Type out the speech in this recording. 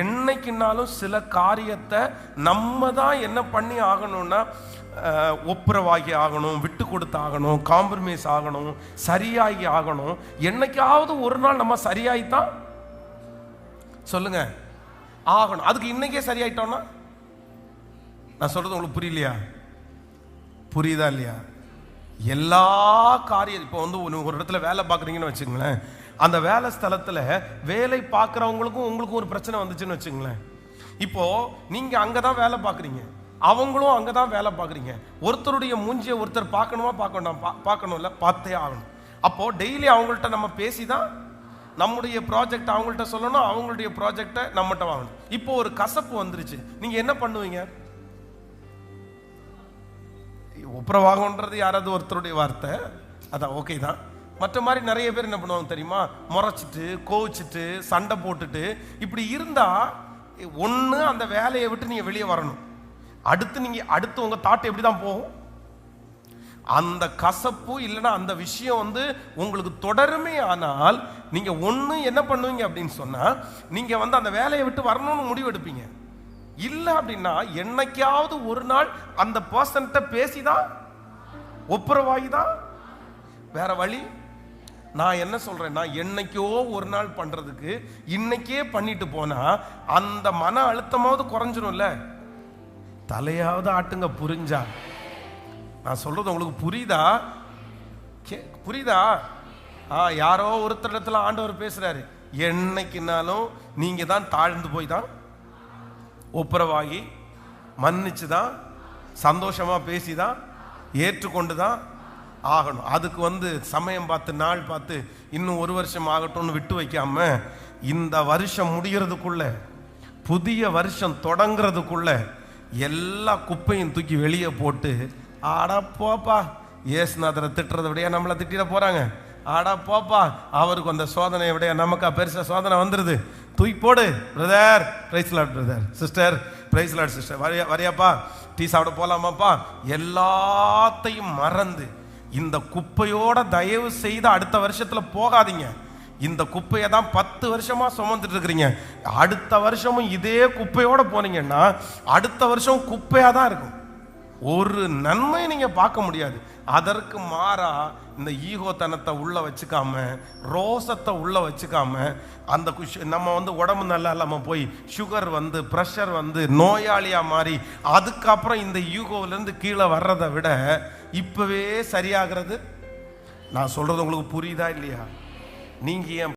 என்னைக்குனாலும் சில காரியத்தை நம்ம தான் என்ன பண்ணி ஆகணும்னா ஒப்புரவாகி ஆகணும், விட்டு கொடுத்து ஆகணும், காம்ப்ரமைஸ் ஆகணும், சரியாகி ஆகணும். என்னைக்காவது ஒரு நாள் நம்ம சரியாயித்தான் சொல்லுங்க ஆகணும். அதுக்கு இன்னைக்கே சரியாயிட்டோம்னா, நான் சொல்றது உங்களுக்கு புரியலையா? புரியுதா இல்லையா? எல்லா காரியம் இப்போ ஒரு இடத்துல வேலை பார்க்குறீங்கன்னு வச்சுங்களேன், அந்த வேலை ஸ்தலத்தில் வேலை பார்க்குறவங்களுக்கும் உங்களுக்கும் ஒரு பிரச்சனை வந்துச்சுன்னு வச்சுங்களேன். இப்போ நீங்க அங்கே தான் வேலை பார்க்குறீங்க, அவங்களும் அங்கே தான் வேலை பார்க்குறீங்க. ஒருத்தருடைய மூஞ்சியை ஒருத்தர் பார்க்கணுமா பார்க்கணும்ல, பார்த்தே ஆகணும். அப்போ டெய்லி அவங்கள்ட்ட நம்ம பேசி தான் நம்முடைய ப்ராஜெக்ட் அவங்கள்ட்ட சொல்லணும், அவங்களுடைய ப்ராஜெக்டை நம்மகிட்ட வாங்கணும். இப்போ ஒரு கசப்பு வந்துருச்சு, நீங்க என்ன பண்ணுவீங்க? ஒப்புரவாகன்றது யாராவது ஒருத்தருடைய வார்த்தை, அதான் ஓகே தான். மற்ற மாதிரி நிறைய பேர் என்ன பண்ணுவாங்க தெரியுமா? முறைச்சிட்டு, கோவிச்சிட்டு, சண்டை போட்டுட்டு இப்படி இருந்தா ஒன்று அந்த வேலையை விட்டு நீங்க வெளியே வரணும். அடுத்து உங்க தாட் எப்படி தான் போகும்? அந்த கசப்பு இல்லைன்னா அந்த விஷயம் உங்களுக்கு தொடருமே. ஆனால் நீங்க ஒன்று என்ன பண்ணுவீங்க அப்படின்னு சொன்னா, நீங்க அந்த வேலையை விட்டு வரணும்னு முடிவு எடுப்பீங்க. இல்லை அப்படின்னா என்னைக்காவது ஒரு நாள் அந்த பர்சன்ட்ட பேசிதான் ஒப்புரவாகிதான் வேற வழி. நான் என்ன சொல்றேன்னா, என்னைக்கோ ஒரு நாள் பண்றதுக்கு இன்னைக்கே பண்ணிட்டு போனா அந்த மன அழுத்தமாவது குறைஞ்சிரும்ல. தலையாவது ஆட்டுங்க, புரிஞ்சா? நான் சொல்றது உங்களுக்கு புரியுதா? புரியுதா? யாரோ ஒருத்தர் இடத்துல ஆண்டவர் பேசுறாரு, என்னைக்குனாலும் நீங்க தான் தாழ்ந்து போய் தான் ஒப்புரவாகி மன்னிச்சு தான் சந்தோஷமா பேசி தான் ஏற்றுக்கொண்டு தான் ஆகணும். அதுக்கு சமயம் பார்த்து நாள் பார்த்து இன்னும் ஒரு வருஷம் ஆகட்டும்னு விட்டு வைக்காம, இந்த வருஷம் முடிகிறதுக்குள்ள, புதிய வருஷம் தொடங்கிறதுக்குள்ள எல்லா குப்பையும் தூக்கி வெளியே போட்டு, ஆடா போப்பா, ஏசுநாதரை திட்டுறதை விடையா நம்மளை திட்டிட போறாங்க, ஆடா போப்பா, அவருக்கு அந்த சோதனையை விடையா நமக்கா பெருசா சோதனை வந்துருது, தூக்கி போடு brother, praise lord brother, sister praise lord sister, வரியாப்பா, டீ சாப்பிட போலாமாப்பா, எல்லாத்தையும் மறந்து இந்த குப்பையோட தயவு செய்து அடுத்த வருஷத்துல போகாதீங்க. இந்த குப்பையை தான் 10 வருஷமா சுமந்துட்டு இருக்கிறீங்க. அடுத்த வருஷமும் இதே குப்பையோட போனீங்கன்னா அடுத்த வருஷம் குப்பையா தான் இருக்கும். ஒரு நன்மை நீங்க பார்க்க முடியாது. அதற்கு மாறா இந்த ஈகோத்தனத்தை உள்ள வச்சுக்காம, ரோசத்தை உள்ள வச்சுக்காம, அந்த நம்ம உடம்பு நல்லா இல்லாம போய் சுகர் பிரஷர் நோயாளியா மாறி அதுக்கப்புறம் இந்த ஈகோவிலிருந்து கீழே வர்றதை விட இப்பவே சரியாகிறது. நான் சொல்றது உங்களுக்கு புரியுதா இல்லையா? நீங்க ஏன்